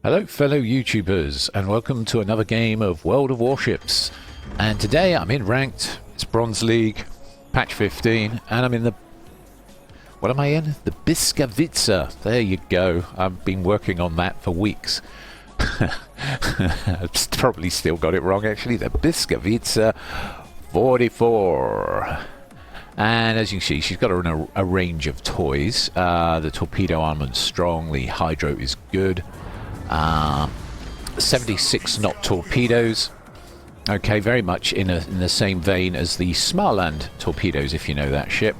Hello fellow YouTubers and welcome to another game of World of Warships, and today I'm in ranked. It's Bronze League, patch 15, and I'm in the... what am I in? The Blyskawica. There you go. I've been working on that for weeks. I've probably still got it wrong actually. The Blyskawica 44. And as you can see, she's got a range of toys. The torpedo armament's strong, the hydro is good. 76 knot torpedoes. Okay, very much in the same vein as the Aslain torpedoes, if you know that ship.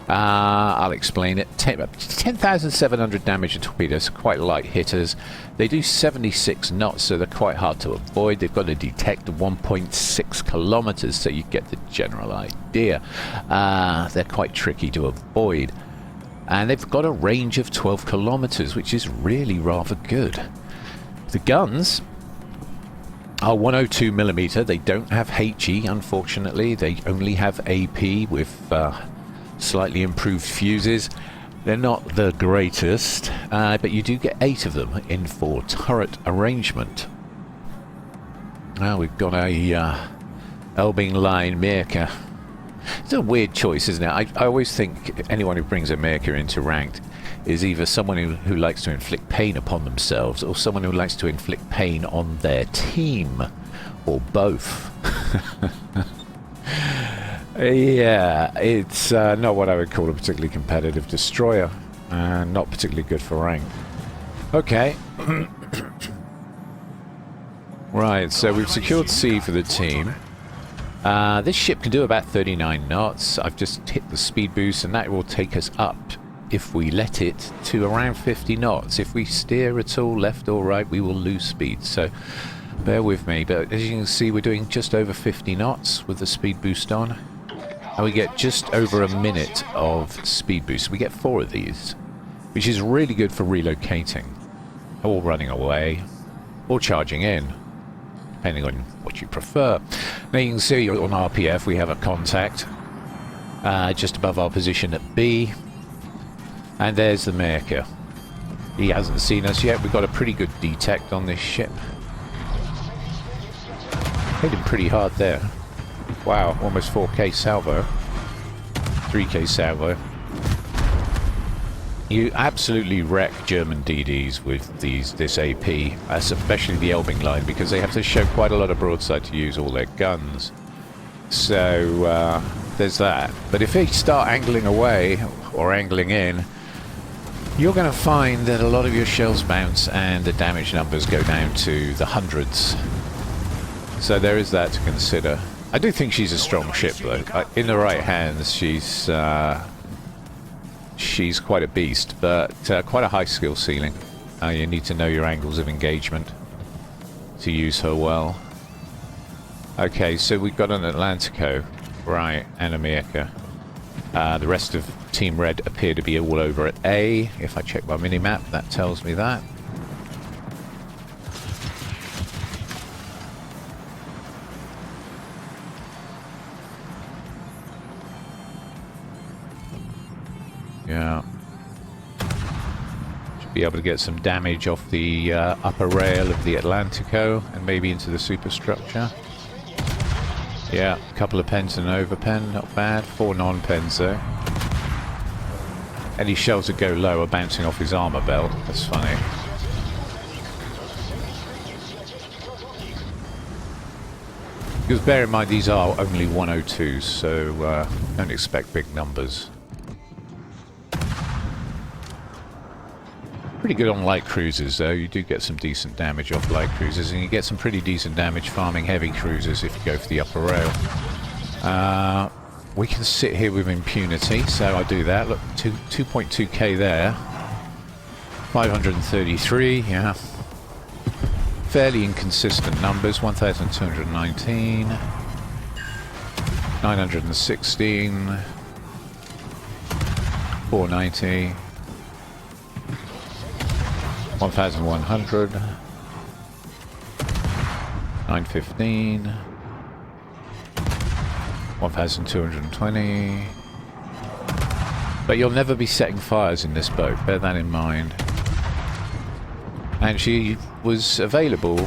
I'll explain it. 10,700 damage of torpedoes, quite light hitters. They do 76 knots, so they're quite hard to avoid. They've got to detect 1.6 kilometers, so you get the general idea. They're quite tricky to avoid. And they've got a range of 12 kilometers, which is really rather good. The guns are 102mm. They don't have HE, unfortunately. They only have AP with slightly improved fuses. They're not the greatest, but you do get 8 of them in 4 turret arrangement. Now we've got a Aslain Meerka. It's a weird choice, isn't it? I always think anyone who brings a Meerka into ranked is either someone who likes to inflict pain upon themselves or someone who likes to inflict pain on their team, or both. Yeah, it's not what I would call a particularly competitive destroyer, and not particularly good for rank. Okay. Right, so we've secured C for the team. This ship can do about 39 knots. I've just hit the speed boost, and that will take us up, if we let it, to around 50 knots. If we steer at all left or right, we will lose speed, so bear with me. But as you can see, we're doing just over 50 knots with the speed boost on, and we get just over a minute of speed boost. We get 4 of these, which is really good for relocating, or running away, or charging in, depending on what you prefer. Now you can see on RPF we have a contact just above our position at B. And there's the Meerka. He hasn't seen us yet. We've got a pretty good detect on this ship. Hit him pretty hard there. Wow, almost 4k salvo. 3k salvo. You absolutely wreck German DDs with this AP, especially the Aslain, because they have to show quite a lot of broadside to use all their guns. So there's that. But if they start angling away or angling in, you're going to find that a lot of your shells bounce and the damage numbers go down to the hundreds. So there is that to consider. I do think she's a strong ship though. In the right hands she's quite a beast, but quite a high skill ceiling. You need to know your angles of engagement to use her well. Okay, so we've got an Atlantico, right, and a Meerka. The rest of Team Red appear to be all over at A. If I check my minimap, that tells me that. Yeah. Should be able to get some damage off the upper rail of the Atlantico and maybe into the superstructure. Yeah, a couple of pens and an overpen, not bad. 4 non-pens though. Any shells that go low are bouncing off his armor belt. That's funny. Because bear in mind these are only 102s, so don't expect big numbers. Pretty good on light cruisers though. You do get some decent damage off light cruisers, and you get some pretty decent damage farming heavy cruisers if you go for the upper rail. We can sit here with impunity, so I do that. Look, 2.2k there. 533, yeah. Fairly inconsistent numbers. 1,219. 916. 490. 1,100. 915. 1,220. But you'll never be setting fires in this boat, bear that in mind. And she was available,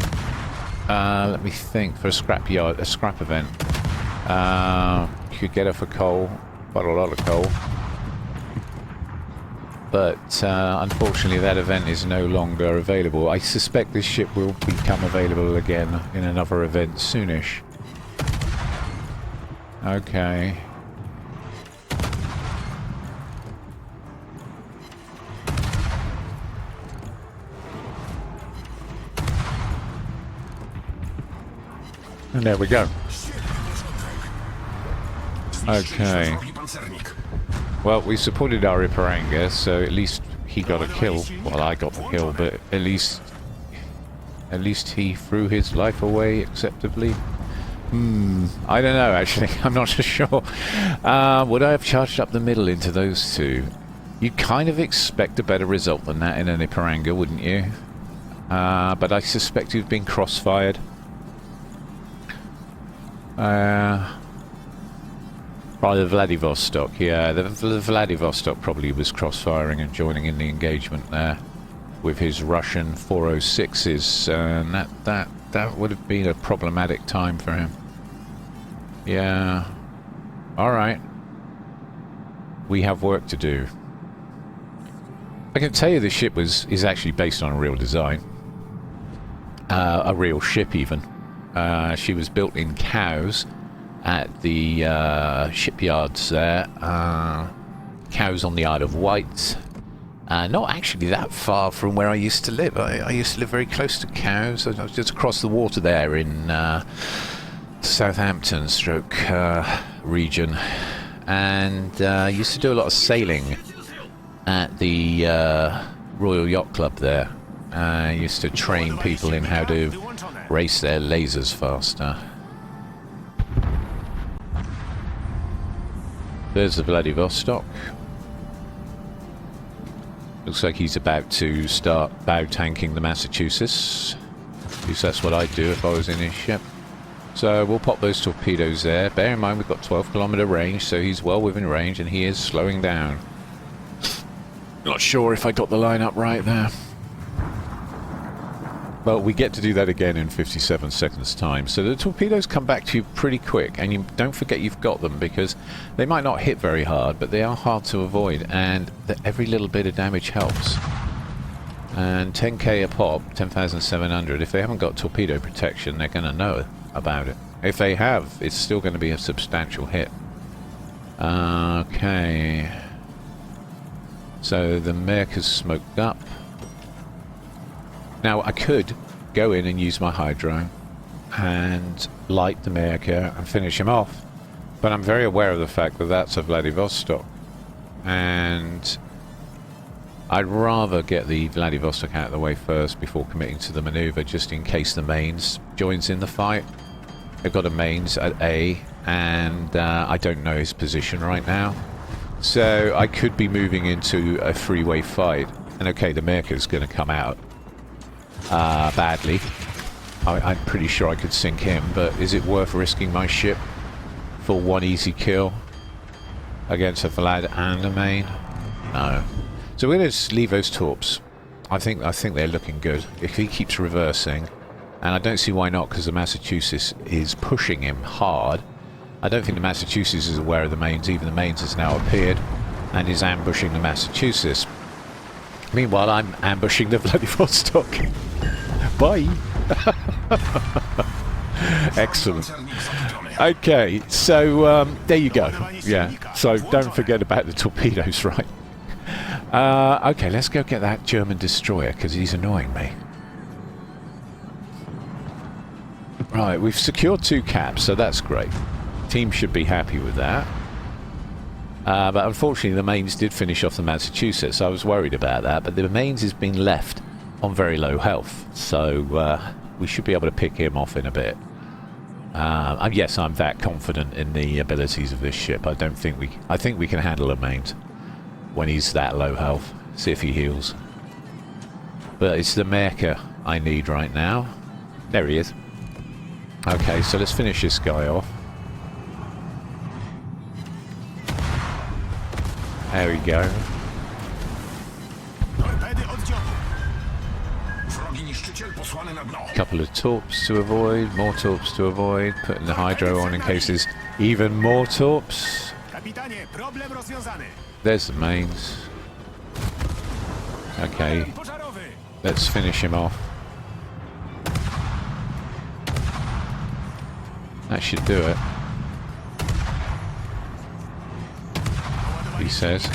let me think, for a scrap event. You could get her for coal, quite a lot of coal. But unfortunately that event is no longer available. I suspect this ship will become available again in another event soonish. Okay. And there we go. Okay. Well, we supported our Iparanga, so at least he got a kill. Well, I got the kill, but at least he threw his life away acceptably. I don't know, actually. I'm not so sure. Would I have charged up the middle into those two? You'd kind of expect a better result than that in an Iparanga, wouldn't you? But I suspect you've been crossfired. By the Vladivostok, yeah. The Vladivostok probably was crossfiring and joining in the engagement there with his Russian 406s, and that would have been a problematic time for him. Yeah. Alright. We have work to do. I can tell you the ship is actually based on a real design. A real ship, even. She was built in Cows at the shipyards there. Cows on the Isle of Wight. Not actually that far from where I used to live. I used to live very close to Cows. I was just across the water there in Southampton stroke region. And I used to do a lot of sailing at the Royal Yacht Club there. I used to train people in how to race their lasers faster. There's the Vladivostok. Looks like he's about to start bow tanking the Massachusetts. At least that's what I'd do if I was in his ship. So we'll pop those torpedoes there. Bear in mind we've got 12-kilometer range, so he's well within range and he is slowing down. Not sure if I got the line up right there. Well, we get to do that again in 57 seconds time. So the torpedoes come back to you pretty quick, and you don't forget you've got them, because they might not hit very hard, but they are hard to avoid, and every little bit of damage helps. And 10k a pop, 10,700, if they haven't got torpedo protection, they're going to know about it. If they have, it's still going to be a substantial hit. Okay. So the Merca's smoked up. Now, I could go in and use my hydro and light the Merca and finish him off, but I'm very aware of the fact that that's a Vladivostok, and I'd rather get the Vladivostok out of the way first before committing to the maneuver, just in case the mains joins in the fight. They've got a mains at A, and I don't know his position right now, so I could be moving into a three-way fight. And okay, the Merca's going to come out badly. I'm pretty sure I could sink him, but is it worth risking my ship for one easy kill against a Vlad and a main? No. So we're going to leave those torps. I think they're looking good. If he keeps reversing, and I don't see why not, because the Massachusetts is pushing him hard. I don't think the Massachusetts is aware of the mains. Even the mains has now appeared and is ambushing the Massachusetts. Meanwhile, I'm ambushing the Vladivostok. Bye. Excellent. Okay, so there you go. Yeah, so don't forget about the torpedoes, right? Okay, let's go get that German destroyer, because he's annoying me. Right, we've secured 2 caps, so that's great. Team should be happy with that. But unfortunately the mains did finish off the Massachusetts. I was worried about that, but the mains has been left on very low health, so we should be able to pick him off in a bit. Yes, I'm that confident in the abilities of this ship. I think we can handle the mains when he's that low health. See if he heals. But it's the Merca I need right now. There he is. Okay, so let's finish this guy off. There we go. Couple of torps to avoid, more torps to avoid, putting the hydro on in case there's even more torps. There's the mains. Okay, let's finish him off. That should do it, he says.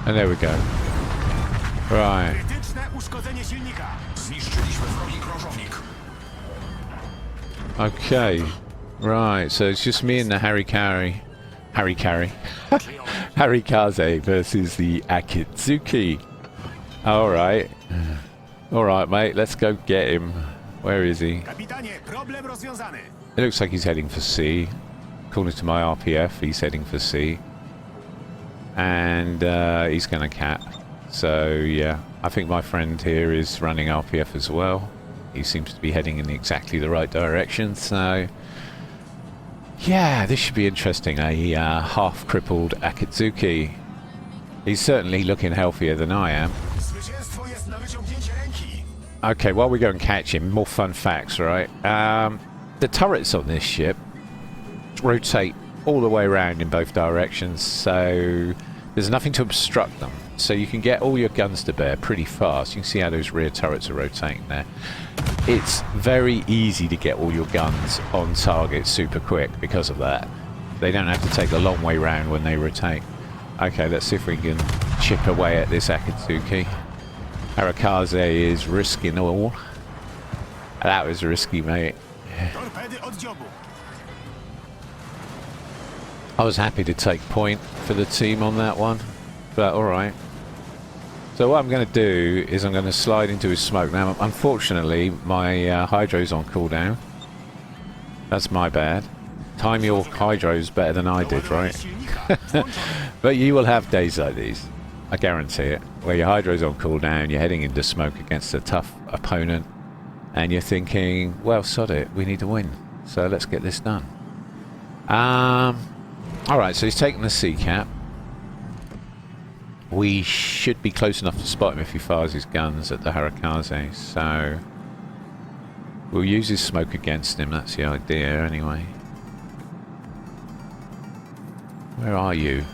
And there we go. Right. Okay. Right, so it's just me and the Harikaze versus the Akitsuki. Alright. Alright, mate, let's go get him. Where is he? It looks like he's heading for C. According to my RPF, he's heading for C. And he's going to cap. So, yeah, I think my friend here is running RPF as well. He seems to be heading in exactly the right direction, so... yeah, this should be interesting. A half-crippled Akitsuki. He's certainly looking healthier than I am. Okay, while we go and catch him, more fun facts, right? The turrets on this ship rotate all the way around in both directions, so there's nothing to obstruct them. So you can get all your guns to bear pretty fast. You can see how those rear turrets are rotating there. It's very easy to get all your guns on target super quick because of that. They don't have to take a long way round when they rotate. Okay, let's see if we can chip away at this Akitsuki. Harikaze is risking all. That was risky, mate. I was happy to take point for the team on that one, but alright. So what I'm going to do is I'm going to slide into his smoke. Now, unfortunately, my hydro's on cooldown. That's my bad. Time your hydros better than I did, right? But you will have days like these. I guarantee it. Where your hydro's on cooldown, you're heading into smoke against a tough opponent, and you're thinking, well, sod it, we need to win. So let's get this done. Alright, so he's taking the C cap. We should be close enough to spot him if he fires his guns at the Harikaze, so we'll use his smoke against him. That's the idea anyway. Where are you?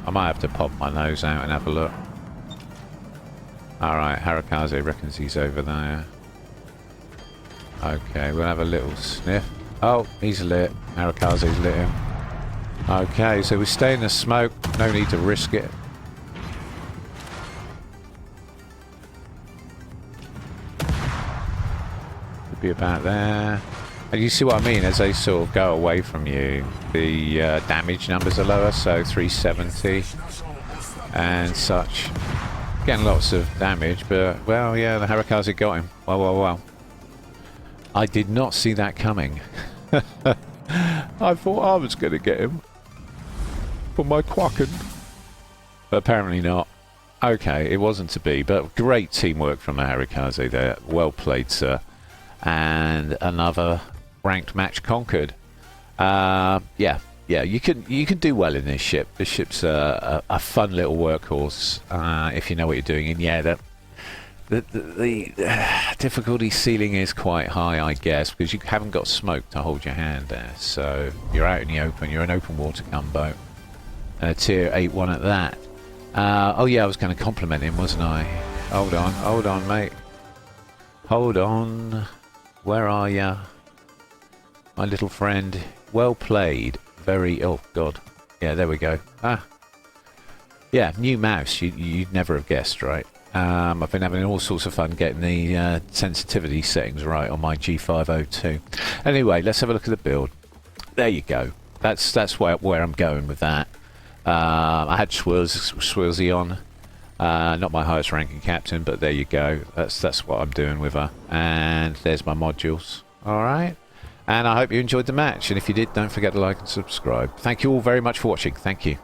I might have to pop my nose out and have a look. Alright, Harikaze reckons he's over there. Okay, we'll have a little sniff. Oh, he's lit. Harikaze's lit him. Okay, so we stay in the smoke. No need to risk it. Could be about there. And you see what I mean? As they sort of go away from you, the damage numbers are lower, so 370 and such. Getting lots of damage, but, well, yeah, the Harikaze got him. Well, well, well. I did not see that coming. I thought I was going to get him for my quacking. But apparently not. Okay, it wasn't to be, but great teamwork from the Harikaze there. Well played, sir. And another ranked match conquered. Yeah, you can do well in this ship. This ship's a fun little workhorse if you know what you're doing. And yeah, the difficulty ceiling is quite high, I guess, because you haven't got smoke to hold your hand there. So you're out in the open. You're an open water gunboat, and a tier 8-1 at that. Oh yeah, I was going to compliment him, wasn't I? Hold on, mate. Hold on. Where are ya? My little friend. Well played. Very... oh, God. Yeah, there we go. Ah. Yeah, new mouse. You'd never have guessed, right? I've been having all sorts of fun getting the sensitivity settings right on my G502. Anyway, let's have a look at the build. There you go. That's where I'm going with that. I had Swilzy on. Not my highest ranking captain, but there you go. That's what I'm doing with her. And there's my modules. Alright. And I hope you enjoyed the match. And if you did, don't forget to like and subscribe. Thank you all very much for watching. Thank you.